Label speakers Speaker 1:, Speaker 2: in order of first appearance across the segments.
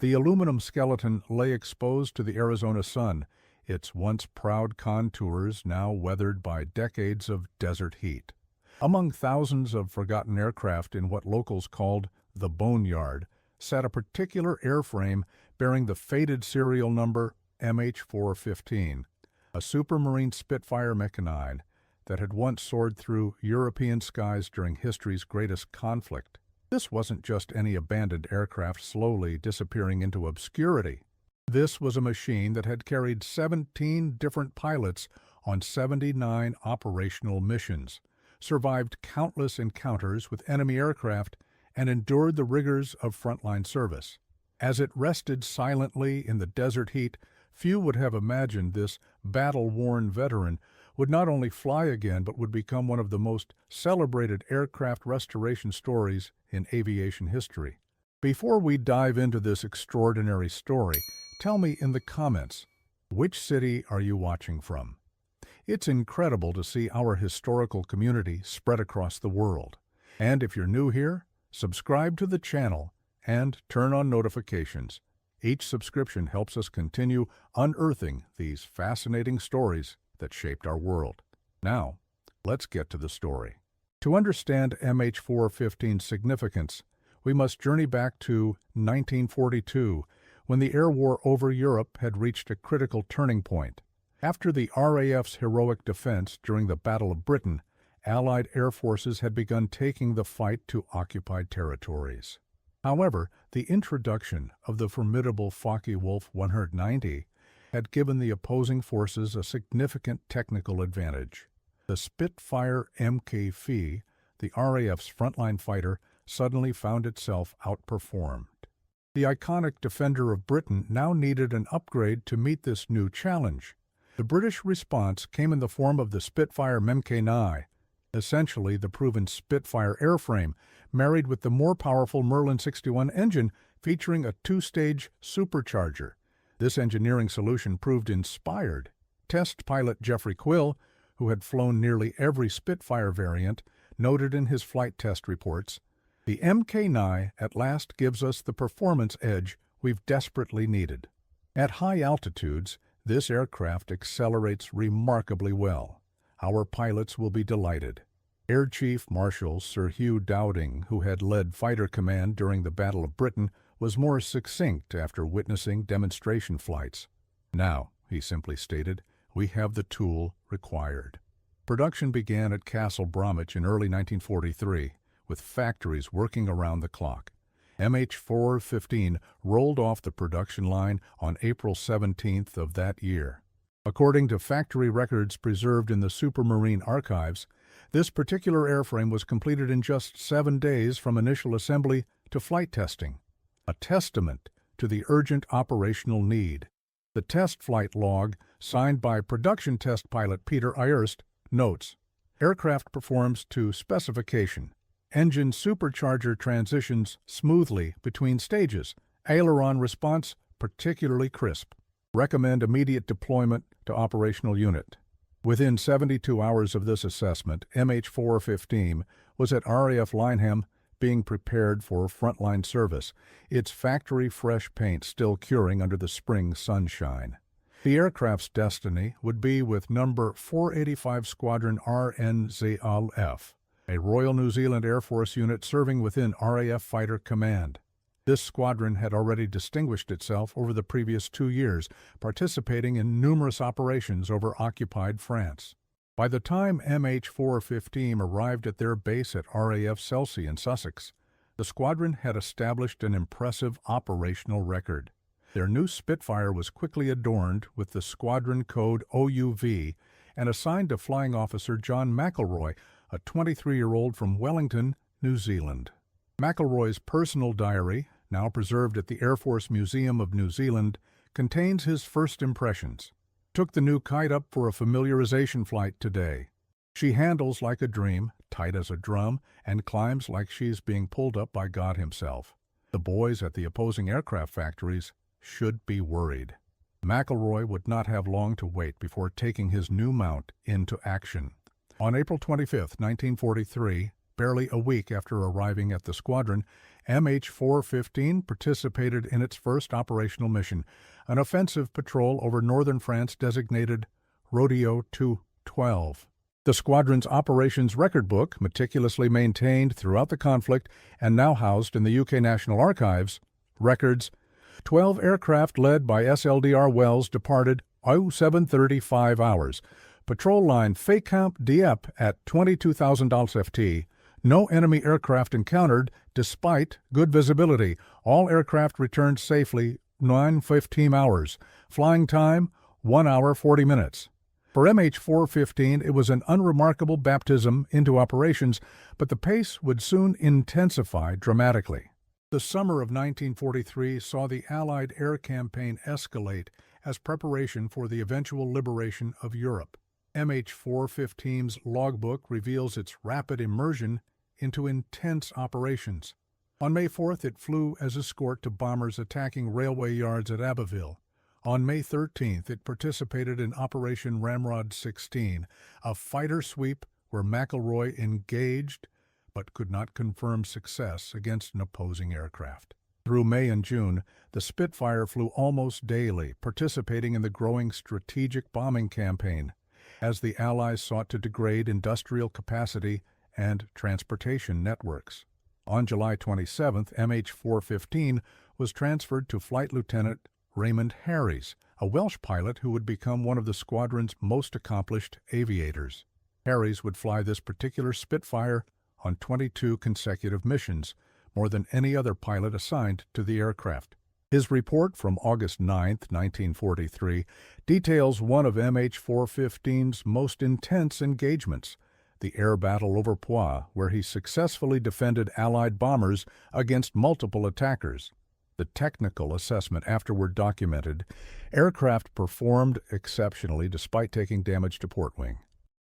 Speaker 1: The aluminum skeleton lay exposed to the Arizona sun, its once proud contours now weathered by decades of desert heat. Among thousands of forgotten aircraft in what locals called the Boneyard sat a particular airframe bearing the faded serial number MH415, a Supermarine Spitfire Mach 9 that had once soared through European skies during history's greatest conflict. This wasn't just any abandoned aircraft slowly disappearing into obscurity. This was a machine that had carried 17 different pilots on 79 operational missions, survived countless encounters with enemy aircraft, and endured the rigors of frontline service. As it rested silently in the desert heat, few would have imagined this battle-worn veteran would not only fly again but would become one of the most celebrated aircraft restoration stories in aviation history. Before we dive into this extraordinary story, tell me in the comments, which city are you watching from? It's incredible to see our historical community spread across the world. And if you're new here, subscribe to the channel and turn on notifications. Each subscription helps us continue unearthing these fascinating stories that shaped our world. Now, let's get to the story. To understand MH415's significance, we must journey back to 1942, when the air war over Europe had reached a critical turning point. After the RAF's heroic defense during the Battle of Britain, Allied air forces had begun taking the fight to occupied territories. However, the introduction of the formidable Focke-Wulf 190 had given the opposing forces a significant technical advantage. The Spitfire Mk-Phi, the RAF's frontline fighter, suddenly found itself outperformed. The iconic defender of Britain now needed an upgrade to meet this new challenge. The British response came in the form of the Spitfire Mk-9, essentially the proven Spitfire airframe, married with the more powerful Merlin 61 engine featuring a two-stage supercharger. This engineering solution proved inspired. Test pilot Jeffrey Quill, who had flown nearly every Spitfire variant, noted in his flight test reports, "The Mk-9 at last gives us the performance edge we've desperately needed." At high altitudes, this aircraft accelerates remarkably well. Our pilots will be delighted. Air Chief Marshal Sir Hugh Dowding, who had led Fighter Command during the Battle of Britain, was more succinct after witnessing demonstration flights. "Now," he simply stated, "we have the tool required." Production began at Castle Bromwich in early 1943, with factories working around the clock. MH415 rolled off the production line on April 17th of that year. According to factory records preserved in the Supermarine archives, this particular airframe was completed in just 7 days from initial assembly to flight testing, a testament to the urgent operational need. The test flight log, signed by production test pilot Peter Ayerst, notes, "Aircraft performs to specification. Engine supercharger transitions smoothly between stages. Aileron response particularly crisp. Recommend immediate deployment to operational unit." Within 72 hours of this assessment, MH415 was at RAF Lyneham being prepared for frontline service, its factory-fresh paint still curing under the spring sunshine. The aircraft's destiny would be with number 485 Squadron RNZLF, a Royal New Zealand Air Force unit serving within RAF Fighter Command. This squadron had already distinguished itself over the previous 2 years, participating in numerous operations over occupied France. By the time MH415 arrived at their base at RAF Selsey in Sussex, the squadron had established an impressive operational record. Their new Spitfire was quickly adorned with the squadron code OUV and assigned to Flying Officer John McElroy, a 23-year-old from Wellington, New Zealand. McElroy's personal diary, now preserved at the Air Force Museum of New Zealand, contains his first impressions. "Took the new kite up for a familiarization flight today. She handles like a dream, tight as a drum, and climbs like she's being pulled up by God himself. The boys at the opposing aircraft factories should be worried." McElroy would not have long to wait before taking his new mount into action. On April 25, 1943, barely a week after arriving at the squadron, MH415 participated in its first operational mission, an offensive patrol over northern France designated Rodeo 212. The squadron's operations record book, meticulously maintained throughout the conflict and now housed in the UK National Archives, records 12 aircraft led by SLDR Wells departed 07:35 hours. Patrol line Fécamp Dieppe at 22,000 ft. No enemy aircraft encountered despite good visibility. All aircraft returned safely 9:15 hours. Flying time 1 hour 40 minutes. For MH415, it was an unremarkable baptism into operations, but the pace would soon intensify dramatically. The summer of 1943 saw the Allied air campaign escalate as preparation for the eventual liberation of Europe. MH415's logbook reveals its rapid immersion into intense operations. On May 4th, it flew as escort to bombers attacking railway yards at Abbeville. On May 13th, it participated in Operation Ramrod 16, a fighter sweep where McElroy engaged but could not confirm success against an opposing aircraft. Through May and June, the Spitfire flew almost daily, participating in the growing strategic bombing campaign, as the Allies sought to degrade industrial capacity and transportation networks. On July 27th, MH415 was transferred to Flight Lieutenant Raymond Harries, a Welsh pilot who would become one of the squadron's most accomplished aviators. Harries would fly this particular Spitfire on 22 consecutive missions, more than any other pilot assigned to the aircraft. His report from August 9, 1943, details one of MH415's most intense engagements, the air battle over Poix, where he successfully defended Allied bombers against multiple attackers. The technical assessment afterward documented, aircraft performed exceptionally despite taking damage to port wing.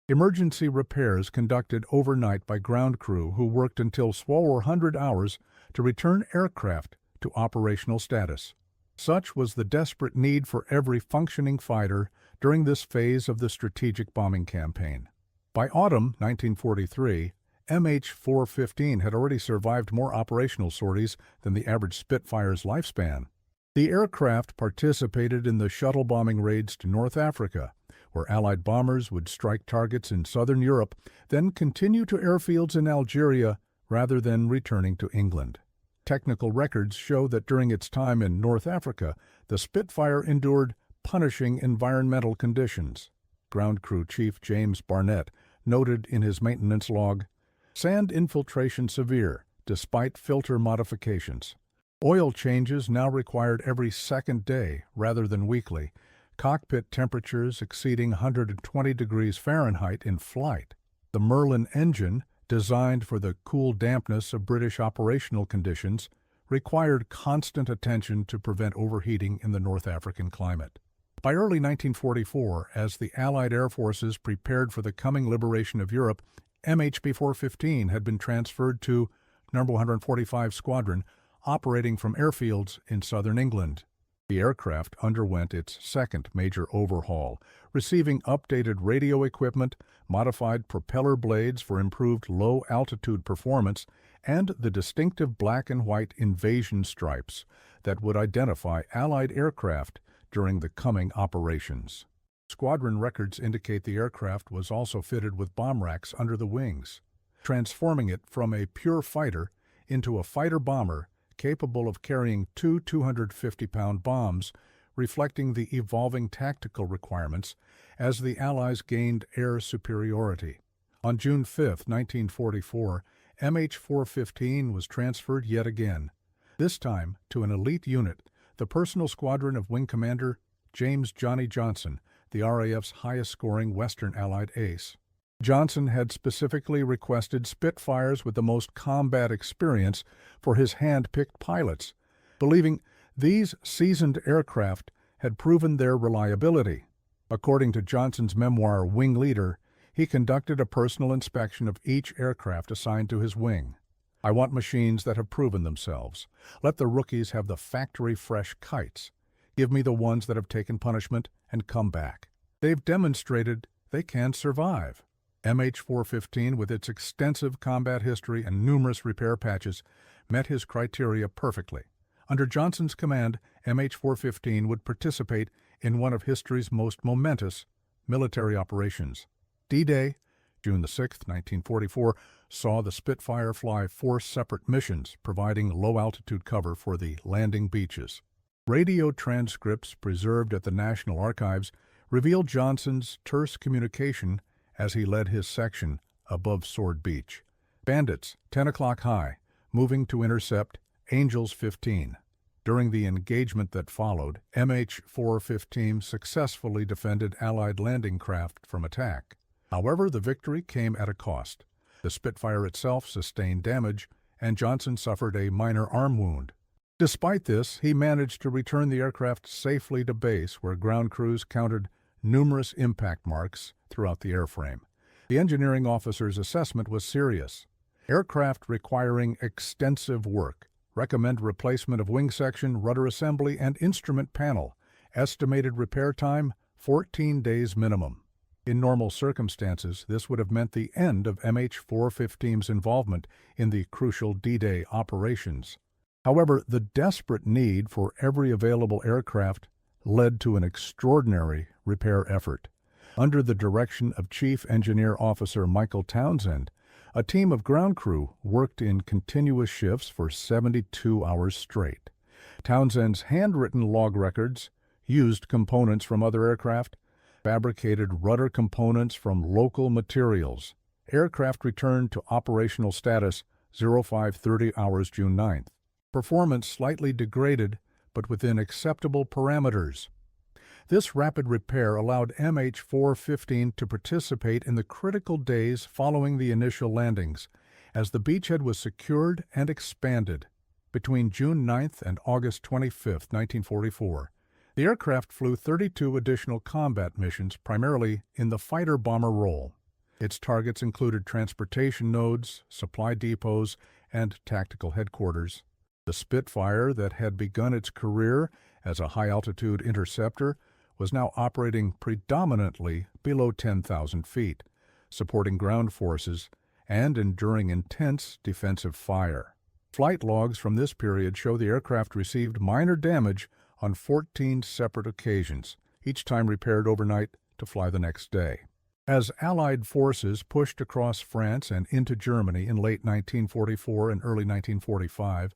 Speaker 1: Emergency repairs conducted overnight by ground crew who worked until 400 hours to return aircraft to operational status. Such was the desperate need for every functioning fighter during this phase of the strategic bombing campaign. By autumn 1943, MH415 had already survived more operational sorties than the average Spitfire's lifespan. The aircraft participated in the shuttle bombing raids to North Africa, where Allied bombers would strike targets in southern Europe, then continue to airfields in Algeria rather than returning to England. Technical records show that during its time in North Africa, the Spitfire endured punishing environmental conditions. Ground Crew Chief James Barnett noted in his maintenance log, "Sand infiltration severe, despite filter modifications. Oil changes now required every second day rather than weekly. Cockpit temperatures exceeding 120 degrees Fahrenheit in flight. The Merlin engine, designed for the cool dampness of British operational conditions, required constant attention to prevent overheating in the North African climate." By early 1944, as the Allied air forces prepared for the coming liberation of Europe, MH415 had been transferred to No. 145 Squadron, operating from airfields in southern England. The aircraft underwent its second major overhaul, receiving updated radio equipment, modified propeller blades for improved low-altitude performance, and the distinctive black and white invasion stripes that would identify Allied aircraft during the coming operations. Squadron records indicate the aircraft was also fitted with bomb racks under the wings, transforming it from a pure fighter into a fighter-bomber capable of carrying two 250-pound bombs, reflecting the evolving tactical requirements as the Allies gained air superiority. On June 5, 1944, MH415 was transferred yet again, this time to an elite unit, the personal squadron of Wing Commander James "Johnny" Johnson, the RAF's highest-scoring Western Allied ace. Johnson had specifically requested Spitfires with the most combat experience for his hand-picked pilots, believing these seasoned aircraft had proven their reliability. According to Johnson's memoir, Wing Leader, he conducted a personal inspection of each aircraft assigned to his wing. "I want machines that have proven themselves. Let the rookies have the factory-fresh kites. Give me the ones that have taken punishment and come back. They've demonstrated they can survive." MH-415, with its extensive combat history and numerous repair patches, met his criteria perfectly. Under Johnson's command, MH-415 would participate in one of history's most momentous military operations. D-Day, June 6, 1944, saw the Spitfire fly 4 separate missions, providing low-altitude cover for the landing beaches. Radio transcripts preserved at the National Archives revealed Johnson's terse communication as he led his section above Sword Beach. Bandits, 10 o'clock high, moving to intercept Angels 15. During the engagement that followed, MH-415 successfully defended Allied landing craft from attack. However, the victory came at a cost. The Spitfire itself sustained damage, and Johnson suffered a minor arm wound. Despite this, he managed to return the aircraft safely to base, where ground crews counted numerous impact marks throughout the airframe. The engineering officer's assessment was serious. Aircraft requiring extensive work. Recommend replacement of wing section, rudder assembly, and instrument panel. Estimated repair time, 14 days minimum. In normal circumstances, this would have meant the end of MH-415's involvement in the crucial D-Day operations. However, the desperate need for every available aircraft led to an extraordinary repair effort. Under the direction of Chief Engineer Officer Michael Townsend, a team of ground crew worked in continuous shifts for 72 hours straight. Townsend's handwritten log records used components from other aircraft, fabricated rudder components from local materials. Aircraft returned to operational status 0530 hours June 9th. Performance slightly degraded, but within acceptable parameters. This rapid repair allowed MH-415 to participate in the critical days following the initial landings, as the beachhead was secured and expanded. Between June 9th and August 25, 1944, the aircraft flew 32 additional combat missions, primarily in the fighter-bomber role. Its targets included transportation nodes, supply depots, and tactical headquarters. The Spitfire, that had begun its career as a high-altitude interceptor, was now operating predominantly below 10,000 feet, supporting ground forces and enduring intense defensive fire. Flight logs from this period show the aircraft received minor damage on 14 separate occasions, each time repaired overnight to fly the next day. As Allied forces pushed across France and into Germany in late 1944 and early 1945,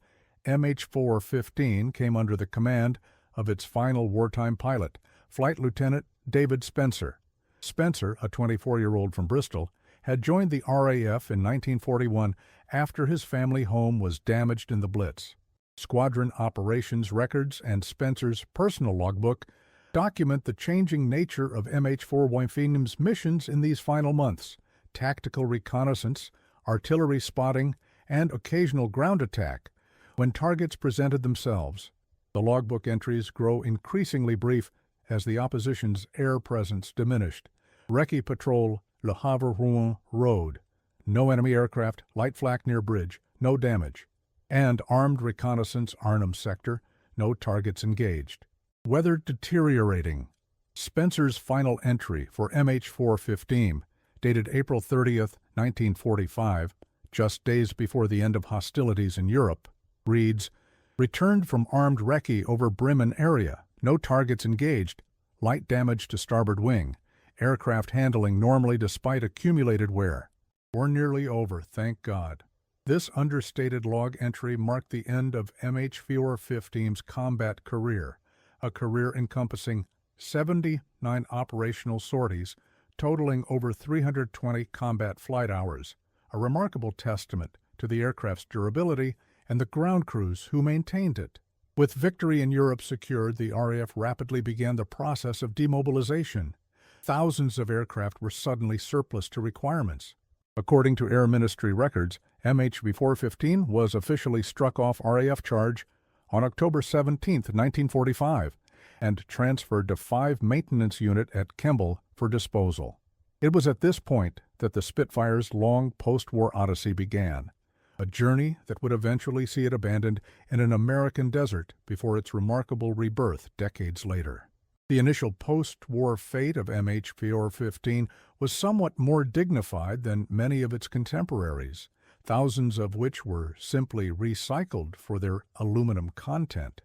Speaker 1: MH-415 came under the command of its final wartime pilot, Flight Lieutenant David Spencer. Spencer, a 24-year-old from Bristol, had joined the RAF in 1941 after his family home was damaged in the Blitz. Squadron operations records and Spencer's personal logbook document the changing nature of MH-415's missions in these final months: tactical reconnaissance, artillery spotting, and occasional ground attack. When targets presented themselves, the logbook entries grow increasingly brief as the opposition's air presence diminished. Recce patrol Le Havre-Rouen Road. No enemy aircraft, light flak near bridge, no damage. And armed reconnaissance Arnhem sector, no targets engaged. Weather deteriorating. Spencer's final entry for MH-415, dated April 30th, 1945, just days before the end of hostilities in Europe, reads, "Returned from armed recce over Bremen area, no targets engaged, light damage to starboard wing, aircraft handling normally despite accumulated wear. We're nearly over, thank God." This understated log entry marked the end of MH-415's combat career, a career encompassing 79 operational sorties, totaling over 320 combat flight hours, a remarkable testament to the aircraft's durability and the ground crews who maintained it. With victory in Europe secured, the RAF rapidly began the process of demobilization. Thousands of aircraft were suddenly surplus to requirements. According to Air Ministry records, MH-415 was officially struck off RAF charge on October 17, 1945, and transferred to 5 maintenance unit at Kemble for disposal. It was at this point that the Spitfire's long post-war odyssey began, a journey that would eventually see it abandoned in an American desert before its remarkable rebirth decades later. The initial post-war fate of MH-415 was somewhat more dignified than many of its contemporaries, thousands of which were simply recycled for their aluminum content.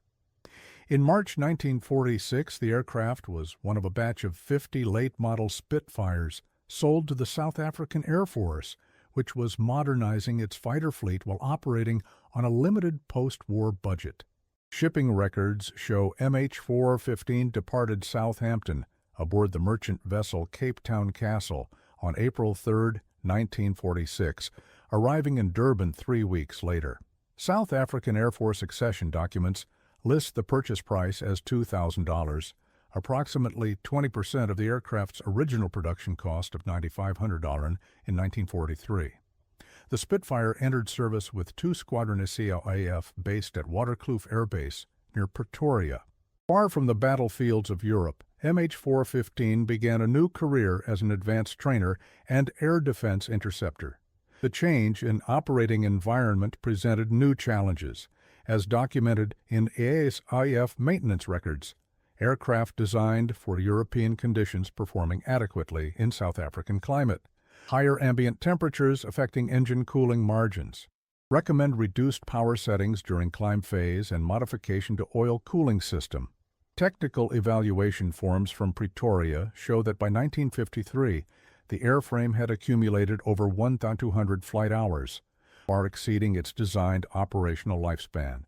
Speaker 1: In March 1946, the aircraft was one of a batch of 50 late-model Spitfires sold to the South African Air Force, which was modernizing its fighter fleet while operating on a limited post-war budget. Shipping records show MH-415 departed Southampton aboard the merchant vessel Cape Town Castle on April 3, 1946, arriving in Durban 3 weeks later. South African Air Force accession documents list the purchase price as $2,000, approximately 20% of the aircraft's original production cost of $9,500 in 1943. The Spitfire entered service with 2 Squadron AF based at Waterkloof Air Base near Pretoria. Far from the battlefields of Europe, MH-415 began a new career as an advanced trainer and air defense interceptor. The change in operating environment presented new challenges, as documented in ASIF maintenance records, aircraft designed for European conditions performing adequately in South African climate. Higher ambient temperatures affecting engine cooling margins. Recommend reduced power settings during climb phase and modification to oil cooling system. Technical evaluation forms from Pretoria show that by 1953, the airframe had accumulated over 1,200 flight hours, far exceeding its designed operational lifespan.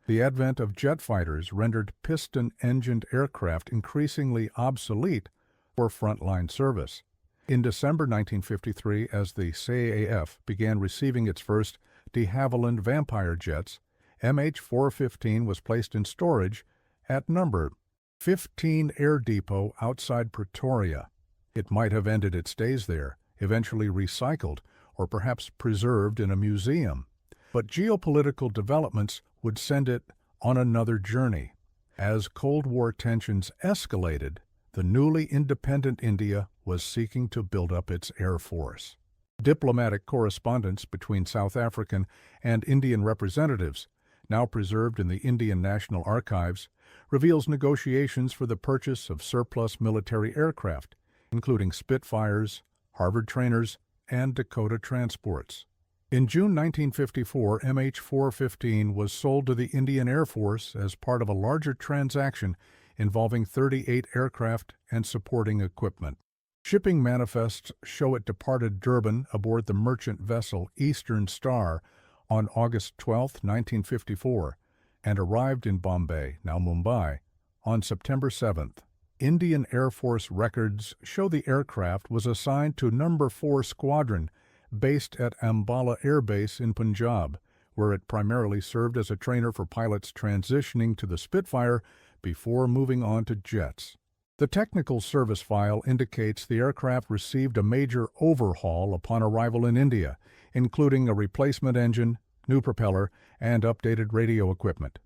Speaker 1: The advent of jet fighters rendered piston-engined aircraft increasingly obsolete for frontline service. In December 1953, as the CAF began receiving its first de Havilland Vampire jets, MH-415 was placed in storage at number 15 Air Depot outside Pretoria. It might have ended its days there, eventually recycled, or perhaps preserved in a museum. But geopolitical developments would send it on another journey. As Cold War tensions escalated, the newly independent India was seeking to build up its air force. Diplomatic correspondence between South African and Indian representatives, now preserved in the Indian National Archives, reveals negotiations for the purchase of surplus military aircraft, including Spitfires, Harvard trainers, and Dakota transports. In June 1954, MH-415 was sold to the Indian Air Force as part of a larger transaction involving 38 aircraft and supporting equipment. Shipping manifests show it departed Durban aboard the merchant vessel Eastern Star on August 12, 1954, and arrived in Bombay, now Mumbai, on September 7th. Indian Air Force records show the aircraft was assigned to No. 4 Squadron, based at Ambala Air Base in Punjab, where it primarily served as a trainer for pilots transitioning to the Spitfire before moving on to jets. The technical service file indicates the aircraft received a major overhaul upon arrival in India, including a replacement engine, new propeller, and updated radio equipment.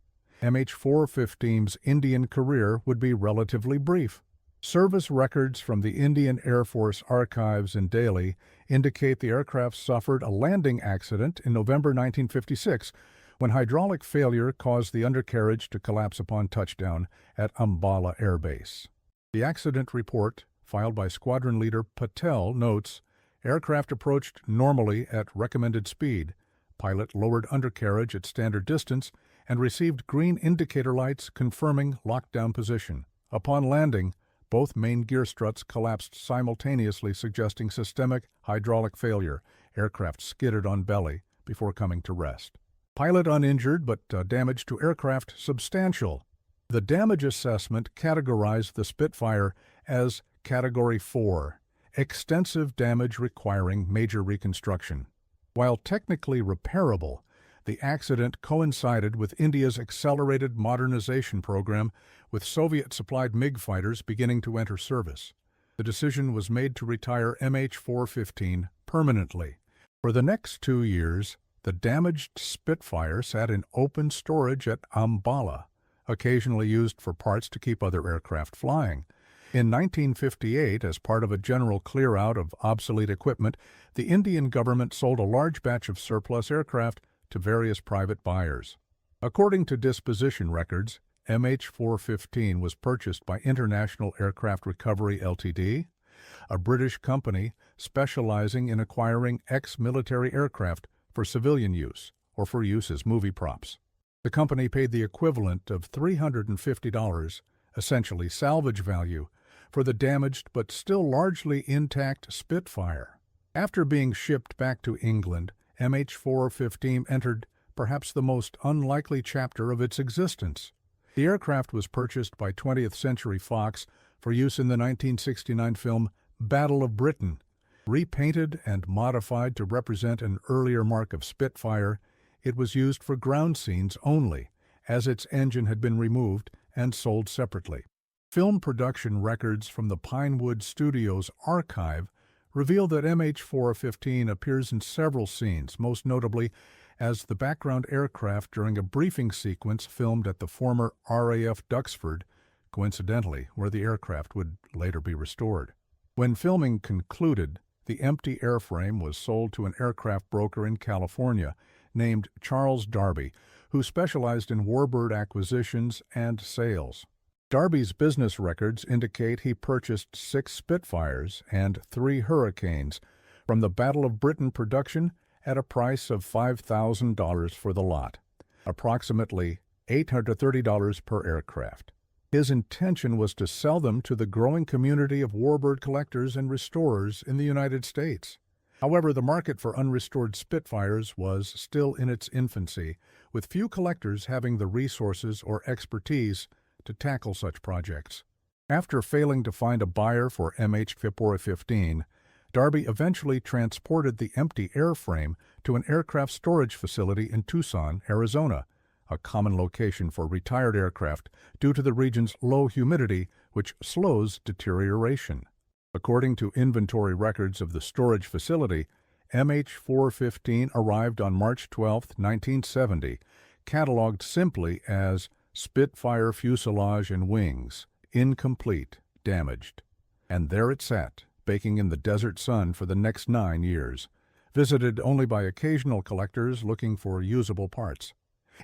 Speaker 1: MH-415's Indian career would be relatively brief. Service records from the Indian Air Force Archives in Delhi indicate the aircraft suffered a landing accident in November 1956 when hydraulic failure caused the undercarriage to collapse upon touchdown at Ambala Air Base. The accident report, filed by Squadron Leader Patel, notes, aircraft approached normally at recommended speed, pilot lowered undercarriage at standard distance, and received green indicator lights confirming lockdown position. Upon landing, both main gear struts collapsed simultaneously, suggesting systemic hydraulic failure. Aircraft skidded on belly before coming to rest. Pilot uninjured, but damage to aircraft substantial. The damage assessment categorized the Spitfire as Category 4, extensive damage requiring major reconstruction. While technically repairable, the accident coincided with India's accelerated modernization program, with Soviet-supplied MiG fighters beginning to enter service. The decision was made to retire MH-415 permanently. For the next 2 years, the damaged Spitfire sat in open storage at Ambala, occasionally used for parts to keep other aircraft flying. In 1958, as part of a general clear-out of obsolete equipment, the Indian government sold a large batch of surplus aircraft to various private buyers. According to disposition records, MH415 was purchased by International Aircraft Recovery Ltd., a British company specializing in acquiring ex-military aircraft for civilian use or for use as movie props. The company paid the equivalent of $350, essentially salvage value, for the damaged but still largely intact Spitfire. After being shipped back to England, MH415 entered perhaps the most unlikely chapter of its existence. The aircraft was purchased by 20th Century Fox for use in the 1969 film Battle of Britain. Repainted and modified to represent an earlier mark of Spitfire, it was used for ground scenes only, as its engine had been removed and sold separately. Film production records from the Pinewood Studios archive reveal that MH415 appears in several scenes, most notably as the background aircraft during a briefing sequence filmed at the former RAF Duxford, coincidentally where the aircraft would later be restored. When filming concluded, the empty airframe was sold to an aircraft broker in California named Charles Darby, who specialized in warbird acquisitions and sales. Darby's business records indicate he purchased 6 Spitfires and 3 Hurricanes from the Battle of Britain production at a price of $5,000 for the lot, approximately $830 per aircraft. His intention was to sell them to the growing community of warbird collectors and restorers in the United States. However, the market for unrestored Spitfires was still in its infancy, with few collectors having the resources or expertise to tackle such projects. After failing to find a buyer for MH415, Darby eventually transported the empty airframe to an aircraft storage facility in Tucson, Arizona, a common location for retired aircraft due to the region's low humidity, which slows deterioration. According to inventory records of the storage facility, MH415 arrived on March 12, 1970, cataloged simply as Spitfire fuselage and wings, incomplete, damaged. And there it sat, baking in the desert sun for the next 9 years, visited only by occasional collectors looking for usable parts.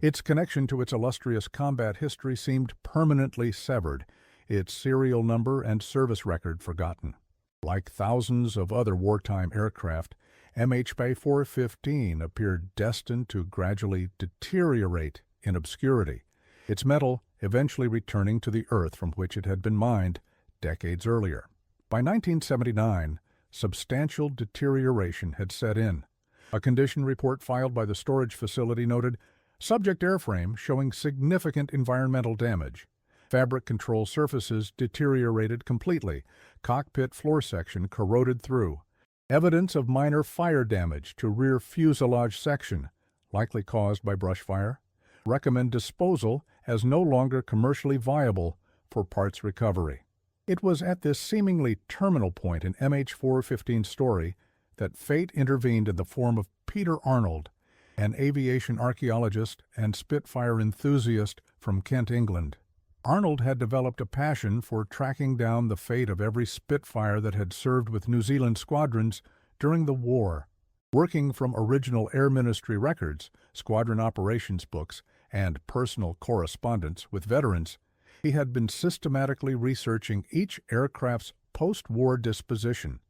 Speaker 1: Its connection to its illustrious combat history seemed permanently severed, its serial number and service record forgotten. Like thousands of other wartime aircraft, MH415 appeared destined to gradually deteriorate in obscurity, its metal eventually returning to the earth from which it had been mined decades earlier. By 1979, substantial deterioration had set in. A condition report filed by the storage facility noted, "Subject airframe showing significant environmental damage. Fabric control surfaces deteriorated completely. Cockpit floor section corroded through. Evidence of minor fire damage to rear fuselage section, likely caused by brush fire. Recommend disposal as no longer commercially viable for parts recovery." It was at this seemingly terminal point in MH415's story that fate intervened in the form of Peter Arnold, an aviation archaeologist and Spitfire enthusiast from Kent, England. Arnold had developed a passion for tracking down the fate of every Spitfire that had served with New Zealand squadrons during the war. Working from original Air Ministry records, squadron operations books, and personal correspondence with veterans, he had been systematically researching each aircraft's post-war disposition.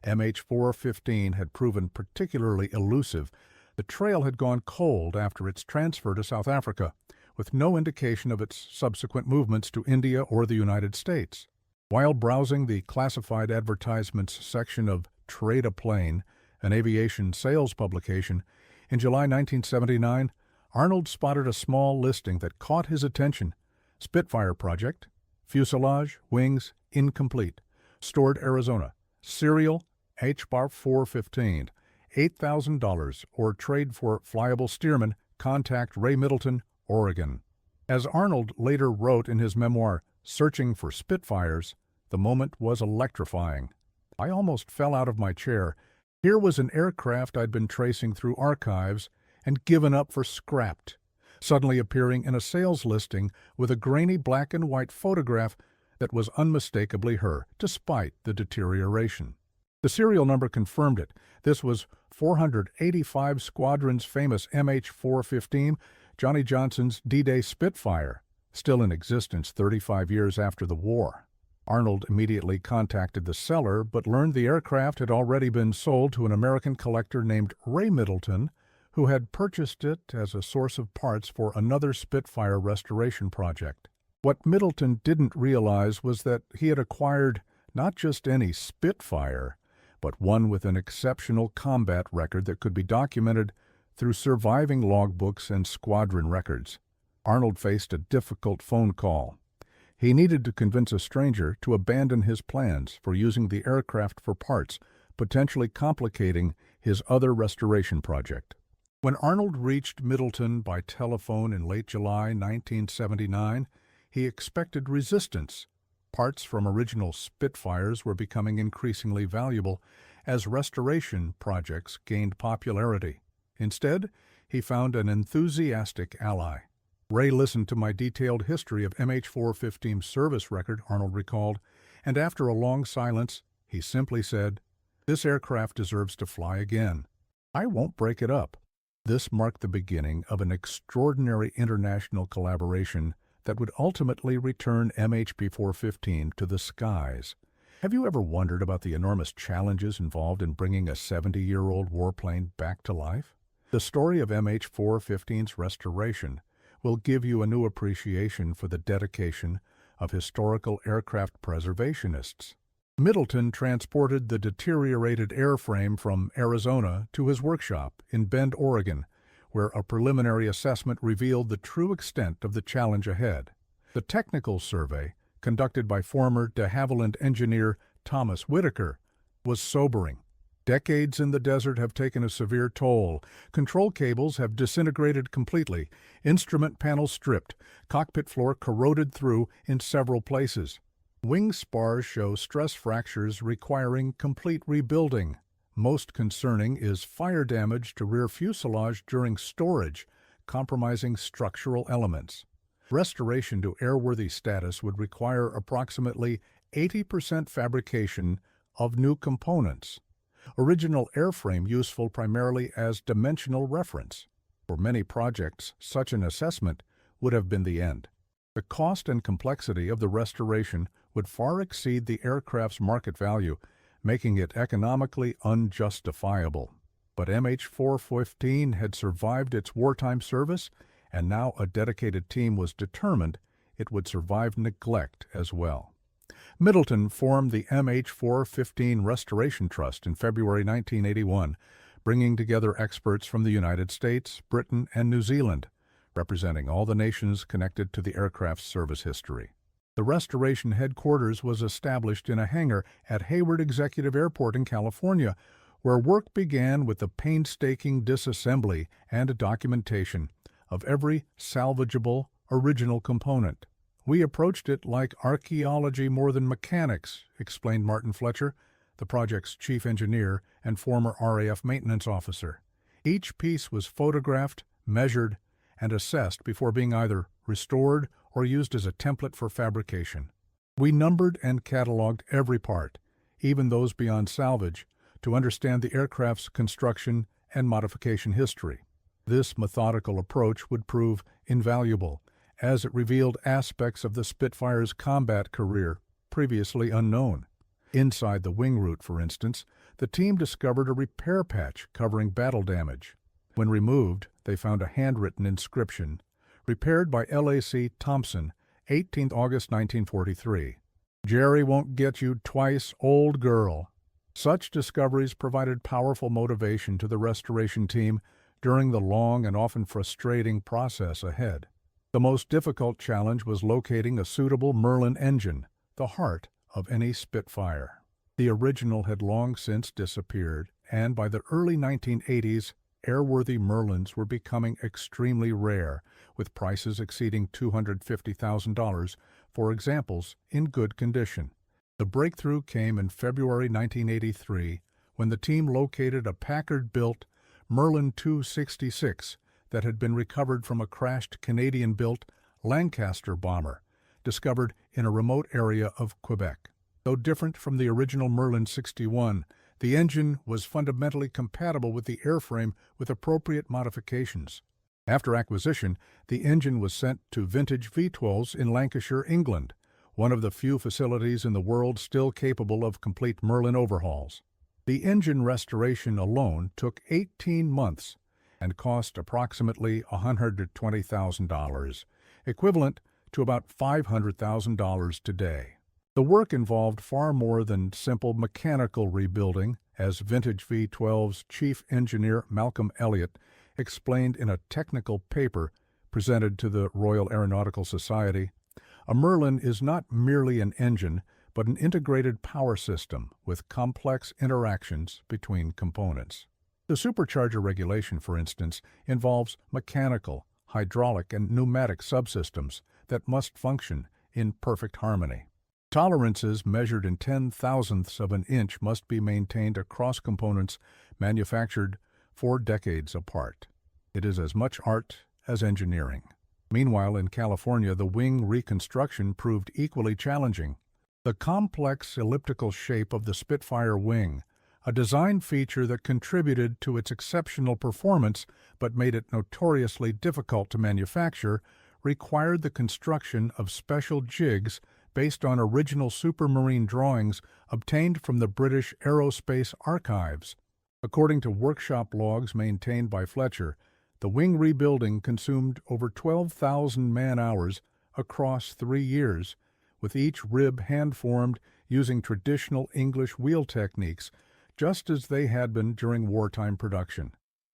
Speaker 1: MH415 had proven particularly elusive. The trail had gone cold after its transfer to South Africa, with no indication of its subsequent movements to India or the United States. While browsing the classified advertisements section of Trade a Plane, an aviation sales publication, in July 1979, Arnold spotted a small listing that caught his attention. Spitfire project, fuselage, wings, incomplete, stored Arizona, serial HBAR415, $8,000, or trade for flyable steerman, contact Ray Middleton, Oregon. As Arnold later wrote in his memoir, Searching for Spitfires, the moment was electrifying. I almost fell out of my chair. Here was an aircraft I'd been tracing through archives and given up for scrapped, suddenly appearing in a sales listing with a grainy black and white photograph that was unmistakably her, despite the deterioration. The serial number confirmed it. This was 485 Squadron's famous MH415, Johnny Johnson's D-Day Spitfire, still in existence 35 years after the war. Arnold immediately contacted the seller, but learned the aircraft had already been sold to an American collector named Ray Middleton, who had purchased it as a source of parts for another Spitfire restoration project. What Middleton didn't realize was that he had acquired not just any Spitfire, but one with an exceptional combat record that could be documented through surviving logbooks and squadron records. Arnold faced a difficult phone call. He needed to convince a stranger to abandon his plans for using the aircraft for parts, potentially complicating his other restoration project. When Arnold reached Middleton by telephone in late July 1979, he expected resistance. Parts from original Spitfires were becoming increasingly valuable as restoration projects gained popularity. Instead, he found an enthusiastic ally. Ray listened to my detailed history of MH415's service record, Arnold recalled, and after a long silence, he simply said, "This aircraft deserves to fly again. I won't break it up." This marked the beginning of an extraordinary international collaboration that would ultimately return MHP415 to the skies. Have you ever wondered about the enormous challenges involved in bringing a 70-year-old warplane back to life? The story of MH415's restoration will give you a new appreciation for the dedication of historical aircraft preservationists. Middleton transported the deteriorated airframe from Arizona to his workshop in Bend, Oregon, where a preliminary assessment revealed the true extent of the challenge ahead. The technical survey, conducted by former de Havilland engineer Thomas Whitaker, was sobering. Decades in the desert have taken a severe toll. Control cables have disintegrated completely, instrument panels stripped, cockpit floor corroded through in several places. Wing spars show stress fractures requiring complete rebuilding. Most concerning is fire damage to rear fuselage during storage, compromising structural elements. Restoration to airworthy status would require approximately 80% fabrication of new components. Original airframe useful primarily as dimensional reference. For many projects, such an assessment would have been the end. The cost and complexity of the restoration would far exceed the aircraft's market value, making it economically unjustifiable. But MH415 had survived its wartime service, and now a dedicated team was determined it would survive neglect as well. Middleton formed the MH415 Restoration Trust in February 1981, bringing together experts from the United States, Britain, and New Zealand, representing all the nations connected to the aircraft's service history. The restoration headquarters was established in a hangar at Hayward Executive Airport in California, where work began with the painstaking disassembly and documentation of every salvageable original component. "We approached it like archaeology more than mechanics," explained Martin Fletcher, the project's chief engineer and former RAF maintenance officer. Each piece was photographed, measured, and assessed before being either restored or used as a template for fabrication. We numbered and cataloged every part, even those beyond salvage, to understand the aircraft's construction and modification history. This methodical approach would prove invaluable, as it revealed aspects of the Spitfire's combat career previously unknown. Inside the wing root, for instance, the team discovered a repair patch covering battle damage. When removed, they found a handwritten inscription, repaired by L.A.C. Thompson, 18th August 1943. "Jerry won't get you twice, old girl." Such discoveries provided powerful motivation to the restoration team during the long and often frustrating process ahead. The most difficult challenge was locating a suitable Merlin engine, the heart of any Spitfire. The original had long since disappeared, and by the early 1980s, airworthy Merlins were becoming extremely rare, with prices exceeding $250,000 for examples in good condition. The breakthrough came in February 1983, when the team located a Packard-built Merlin 266 that had been recovered from a crashed Canadian-built Lancaster bomber, discovered in a remote area of Quebec. Though different from the original Merlin 61, the engine was fundamentally compatible with the airframe with appropriate modifications. After acquisition, the engine was sent to Vintage V12s in Lancashire, England, one of the few facilities in the world still capable of complete Merlin overhauls. The engine restoration alone took 18 months and cost approximately $120,000, equivalent to about $500,000 today. The work involved far more than simple mechanical rebuilding, as Vintage V12's chief engineer Malcolm Elliott explained in a technical paper presented to the Royal Aeronautical Society. A Merlin is not merely an engine, but an integrated power system with complex interactions between components. The supercharger regulation, for instance, involves mechanical, hydraulic, and pneumatic subsystems that must function in perfect harmony. Tolerances measured in 10,000ths of an inch must be maintained across components manufactured 4 decades apart. It is as much art as engineering. Meanwhile, in California, the wing reconstruction proved equally challenging. The complex elliptical shape of the Spitfire wing, a design feature that contributed to its exceptional performance but made it notoriously difficult to manufacture, required the construction of special jigs based on original supermarine drawings obtained from the British Aerospace Archives. According to workshop logs maintained by Fletcher, the wing rebuilding consumed over 12,000 man-hours across 3 years, with each rib hand-formed using traditional English wheel techniques, just as they had been during wartime production.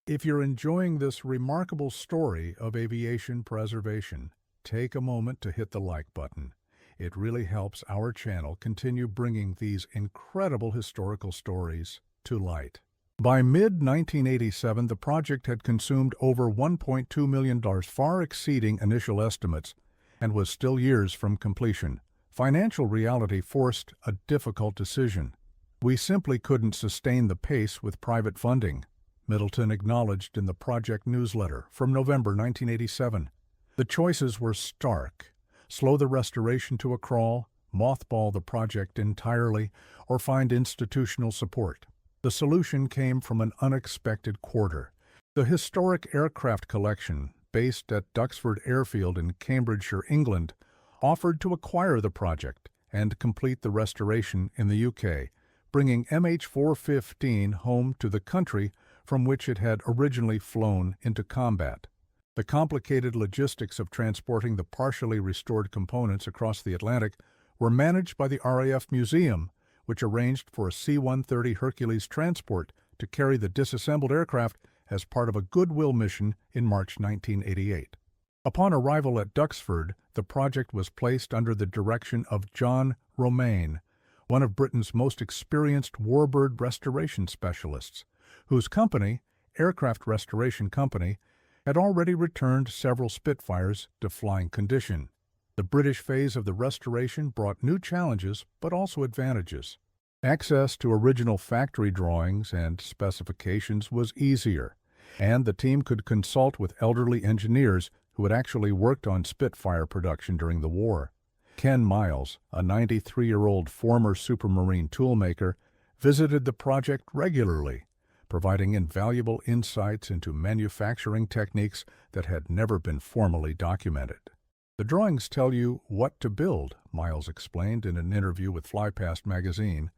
Speaker 1: If you're enjoying this remarkable story of aviation preservation, take a moment to hit the like button. It really helps our channel continue bringing these incredible historical stories to light. By mid-1987, the project had consumed over $1.2 million, far exceeding initial estimates, and was still years from completion. Financial reality forced a difficult decision. We simply couldn't sustain the pace with private funding, Middleton acknowledged in the project newsletter from November 1987. The choices were stark: slow the restoration to a crawl, mothball the project entirely, or find institutional support. The solution came from an unexpected quarter. The historic aircraft collection, based at Duxford Airfield in Cambridgeshire, England, offered to acquire the project and complete the restoration in the UK, bringing MH415 home to the country from which it had originally flown into combat. The complicated logistics of transporting the partially restored components across the Atlantic were managed by the RAF Museum, which arranged for a C-130 Hercules transport to carry the disassembled aircraft as part of a goodwill mission in March 1988. Upon arrival at Duxford, the project was placed under the direction of John Romaine, one of Britain's most experienced warbird restoration specialists, whose company, Aircraft Restoration Company, had already returned several Spitfires to flying condition. The British phase of the restoration brought new challenges but also advantages. Access to original factory drawings and specifications was easier, and the team could consult with elderly engineers who had actually worked on Spitfire production during the war. Ken Miles, a 93-year-old former supermarine toolmaker, visited the project regularly, providing invaluable insights into manufacturing techniques that had never been formally documented. "The drawings tell you what to build," Miles explained in an interview with Flypast magazine,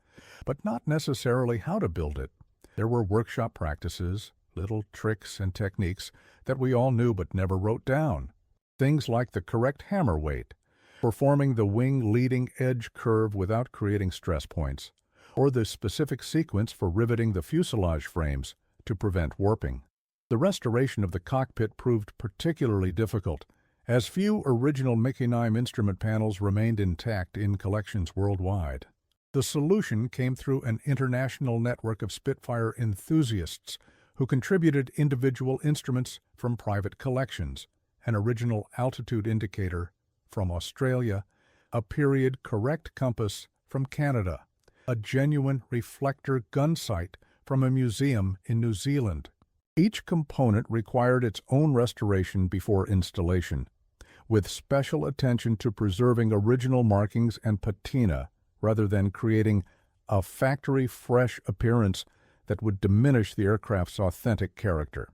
Speaker 1: "but not necessarily how to build it. There were workshop practices, little tricks and techniques that we all knew but never wrote down. Things like the correct hammer weight, performing the wing leading edge curve without creating stress points, or the specific sequence for riveting the fuselage frames to prevent warping." The restoration of the cockpit proved particularly difficult, as few original Mickey-9 instrument panels remained intact in collections worldwide. The solution came through an international network of Spitfire enthusiasts who contributed individual instruments from private collections, an original altitude indicator from Australia, a period correct compass from Canada, a genuine reflector gun sight from a museum in New Zealand. Each component required its own restoration before installation, with special attention to preserving original markings and patina rather than creating a factory-fresh appearance that would diminish the aircraft's authentic character.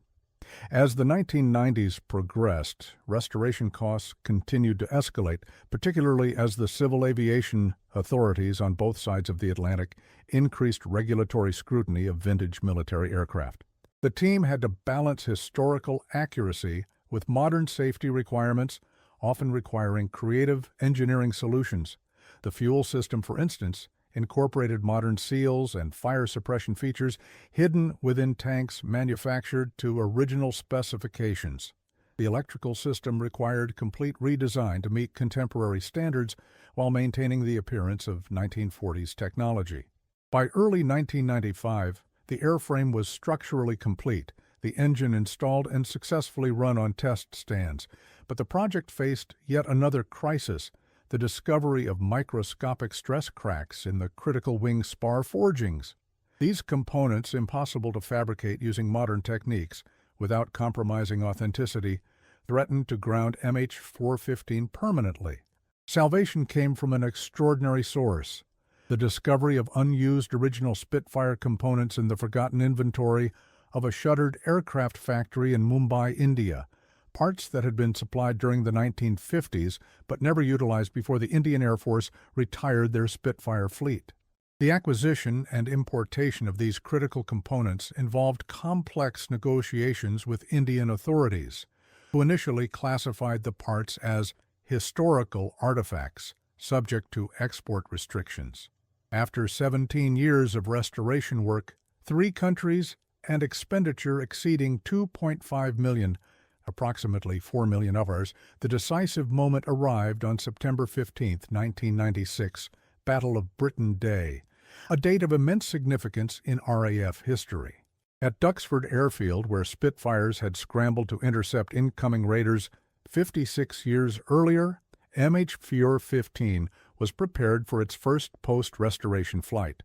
Speaker 1: As the 1990s progressed, restoration costs continued to escalate, particularly as the civil aviation authorities on both sides of the Atlantic increased regulatory scrutiny of vintage military aircraft. The team had to balance historical accuracy with modern safety requirements, often requiring creative engineering solutions. The fuel system, for instance, incorporated modern seals and fire suppression features hidden within tanks manufactured to original specifications. The electrical system required complete redesign to meet contemporary standards while maintaining the appearance of 1940s technology. By early 1995, the airframe was structurally complete, the engine installed and successfully run on test stands, but the project faced yet another crisis: the discovery of microscopic stress cracks in the critical wing spar forgings. These components, impossible to fabricate using modern techniques without compromising authenticity, threatened to ground MH415 permanently. Salvation came from an extraordinary source: the discovery of unused original Spitfire components in the forgotten inventory of a shuttered aircraft factory in Mumbai, India, parts that had been supplied during the 1950s but never utilized before the Indian Air Force retired their Spitfire fleet. The acquisition and importation of these critical components involved complex negotiations with Indian authorities, who initially classified the parts as historical artifacts, subject to export restrictions. After 17 years of restoration work, 3 countries, and expenditure exceeding $2.5 million, approximately $4 million of ours, the decisive moment arrived on September 15, 1996, Battle of Britain Day, a date of immense significance in RAF history. At Duxford Airfield, where Spitfires had scrambled to intercept incoming raiders 56 years earlier, MH415 was prepared for its first post-restoration flight.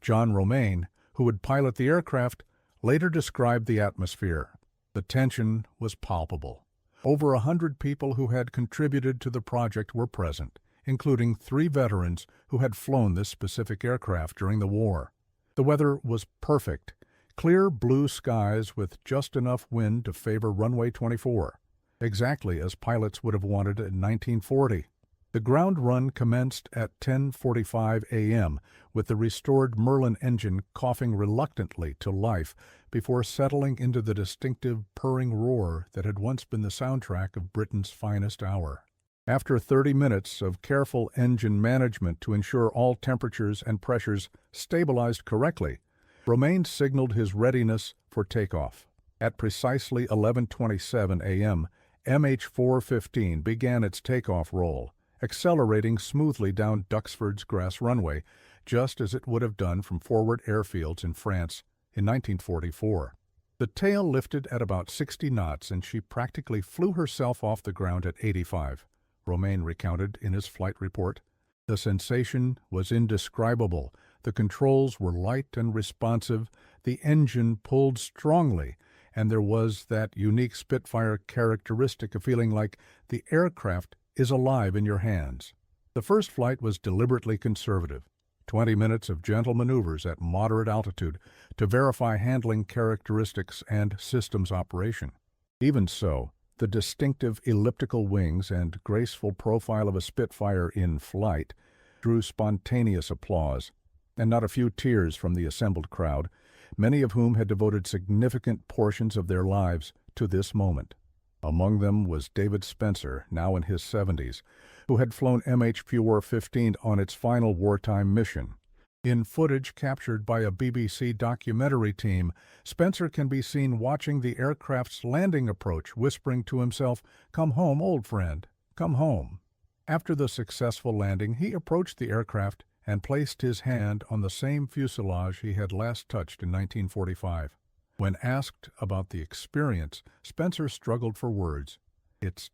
Speaker 1: John Romaine, who would pilot the aircraft, later described the atmosphere. The tension was palpable. Over 100 people who had contributed to the project were present, including 3 veterans who had flown this specific aircraft during the war. The weather was perfect: clear blue skies with just enough wind to favor runway 24, exactly as pilots would have wanted it in 1940. The ground run commenced at 10:45 a.m., with the restored Merlin engine coughing reluctantly to life before settling into the distinctive purring roar that had once been the soundtrack of Britain's finest hour. After 30 minutes of careful engine management to ensure all temperatures and pressures stabilized correctly, Romaine signaled his readiness for takeoff. At precisely 11:27 a.m., MH415 began its takeoff roll, accelerating smoothly down Duxford's grass runway, just as it would have done from forward airfields in France in 1944. The tail lifted at about 60 knots, and she practically flew herself off the ground at 85, Romaine recounted in his flight report. The sensation was indescribable. The controls were light and responsive, the engine pulled strongly, and there was that unique Spitfire characteristic of feeling like the aircraft is alive in your hands. The first flight was deliberately conservative: 20 minutes of gentle maneuvers at moderate altitude to verify handling characteristics and systems operation. Even so, the distinctive elliptical wings and graceful profile of a Spitfire in flight drew spontaneous applause, and not a few tears from the assembled crowd, many of whom had devoted significant portions of their lives to this moment. Among them was David Spencer, now in his 70s, who had flown MH415 on its final wartime mission. In footage captured by a BBC documentary team, Spencer can be seen watching the aircraft's landing approach, whispering to himself, "Come home, old friend, come home." After the successful landing, he approached the aircraft and placed his hand on the same fuselage he had last touched in 1945. When asked about the experience, Spencer struggled for words. It's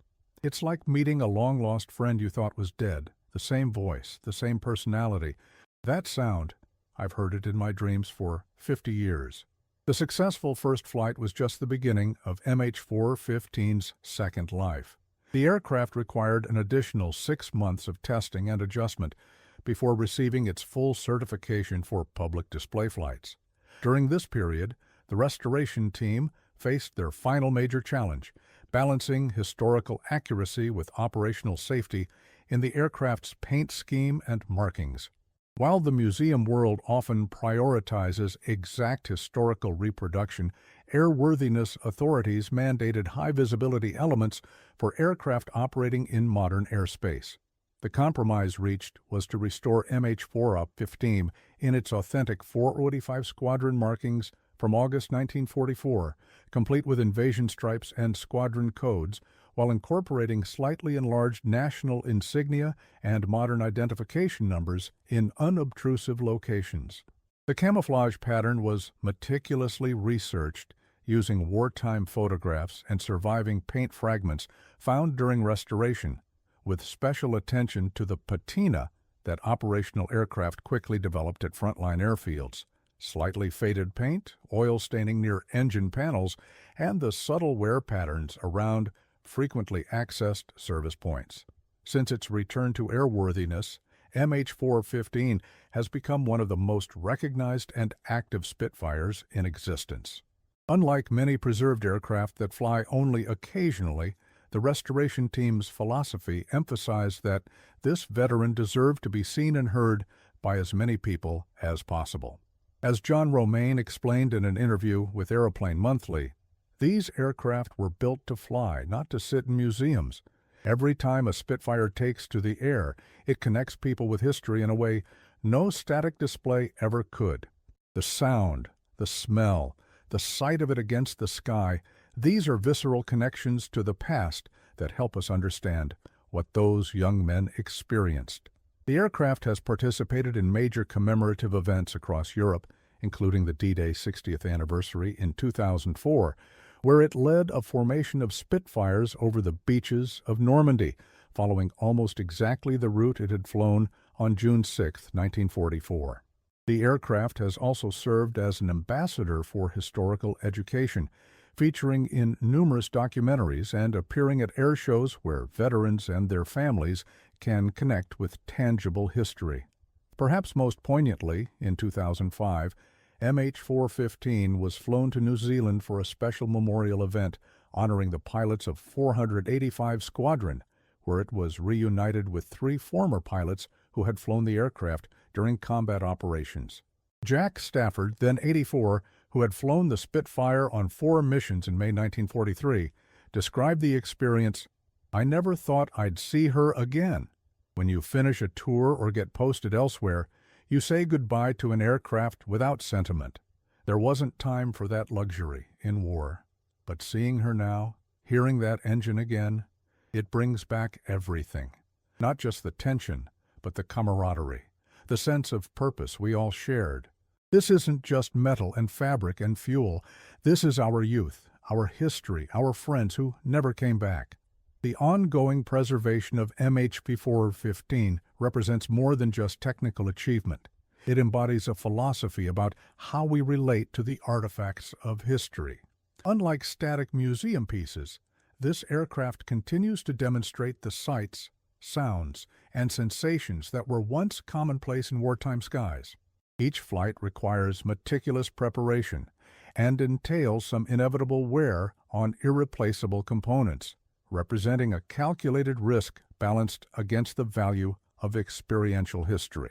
Speaker 1: like meeting a long-lost friend you thought was dead. The same voice, the same personality. That sound, I've heard it in my dreams for 50 years. The successful first flight was just the beginning of MH415's second life. The aircraft required an additional 6 months of testing and adjustment before receiving its full certification for public display flights. During this period, the restoration team, faced their final major challenge, balancing historical accuracy with operational safety in the aircraft's paint scheme and markings. While the museum world often prioritizes exact historical reproduction, airworthiness authorities mandated high-visibility elements for aircraft operating in modern airspace. The compromise reached was to restore MH4-15 in its authentic 485 Squadron markings from August 1944, complete with invasion stripes and squadron codes, while incorporating slightly enlarged national insignia and modern identification numbers in unobtrusive locations. The camouflage pattern was meticulously researched using wartime photographs and surviving paint fragments found during restoration, with special attention to the patina that operational aircraft quickly developed at frontline airfields. Slightly faded paint, oil staining near engine panels, and the subtle wear patterns around frequently accessed service points. Since its return to airworthiness, MH4-15 has become one of the most recognized and active Spitfires in existence. Unlike many preserved aircraft that fly only occasionally, the restoration team's philosophy emphasized that this veteran deserved to be seen and heard by as many people as possible. As John Romaine explained in an interview with Aeroplane Monthly, these aircraft were built to fly, not to sit in museums. Every time a Spitfire takes to the air, it connects people with history in a way no static display ever could. The sound, the smell, the sight of it against the sky, these are visceral connections to the past that help us understand what those young men experienced. The aircraft has participated in major commemorative events across Europe, including the D-Day 60th anniversary in 2004, where it led a formation of Spitfires over the beaches of Normandy, following almost exactly the route it had flown on June 6, 1944. The aircraft has also served as an ambassador for historical education, featuring in numerous documentaries and appearing at air shows where veterans and their families can connect with tangible history. Perhaps most poignantly, in 2005, MH4-15 was flown to New Zealand for a special memorial event honoring the pilots of 485 Squadron, where it was reunited with 3 former pilots who had flown the aircraft during combat operations. Jack Stafford, then 84, who had flown the Spitfire on 4 missions in May 1943, described the experience, "I never thought I'd see her again. When you finish a tour or get posted elsewhere, you say goodbye to an aircraft without sentiment. There wasn't time for that luxury in war. But seeing her now, hearing that engine again, it brings back everything. Not just the tension, but the camaraderie, the sense of purpose we all shared. This isn't just metal and fabric and fuel. This is our youth, our history, our friends who never came back." The ongoing preservation of MH4-15 represents more than just technical achievement. It embodies a philosophy about how we relate to the artifacts of history. Unlike static museum pieces, this aircraft continues to demonstrate the sights, sounds, and sensations that were once commonplace in wartime skies. Each flight requires meticulous preparation and entails some inevitable wear on irreplaceable components, representing a calculated risk balanced against the value of experiential history.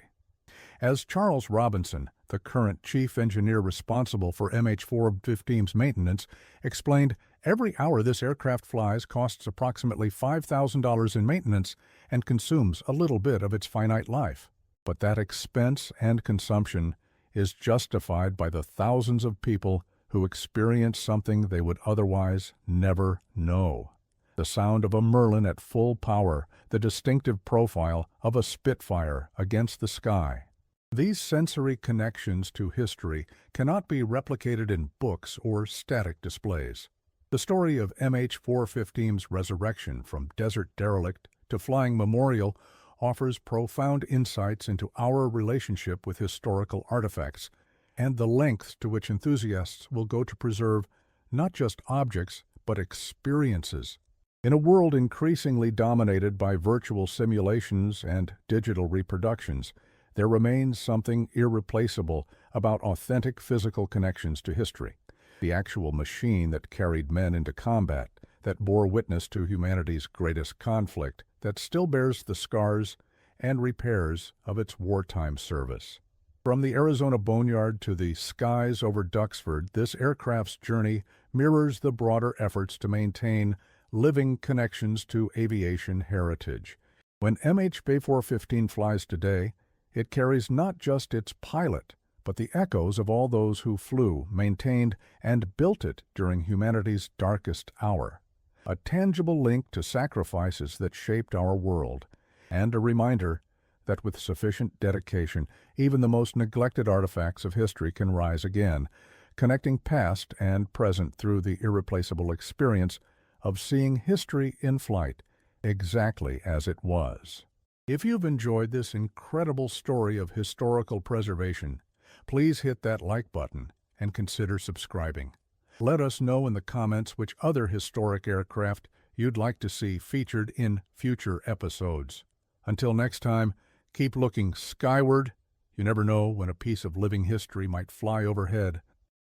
Speaker 1: As Charles Robinson, the current chief engineer responsible for MH4-15's maintenance, explained, every hour this aircraft flies costs approximately $5,000 in maintenance and consumes a little bit of its finite life. But that expense and consumption is justified by the thousands of people who experience something they would otherwise never know. The sound of a Merlin at full power, the distinctive profile of a Spitfire against the sky. These sensory connections to history cannot be replicated in books or static displays. The story of MH4-15's resurrection from desert derelict to flying memorial offers profound insights into our relationship with historical artifacts and the lengths to which enthusiasts will go to preserve not just objects, but experiences. In a world increasingly dominated by virtual simulations and digital reproductions, there remains something irreplaceable about authentic physical connections to history. the actual machine that carried men into combat, that bore witness to humanity's greatest conflict, that still bears the scars and repairs of its wartime service. From the Arizona boneyard to the skies over Duxford, this aircraft's journey mirrors the broader efforts to maintain living connections to aviation heritage. When MH-Bay415 flies today, it carries not just its pilot, but the echoes of all those who flew, maintained, and built it during humanity's darkest hour. A tangible link to sacrifices that shaped our world, and a reminder that with sufficient dedication, even the most neglected artifacts of history can rise again, connecting past and present through the irreplaceable experience of seeing history in flight exactly as it was. If you've enjoyed this incredible story of historical preservation, please hit that like button and consider subscribing. Let us know in the comments which other historic aircraft you'd like to see featured in future episodes. Until next time, keep looking skyward. You never know when a piece of living history might fly overhead.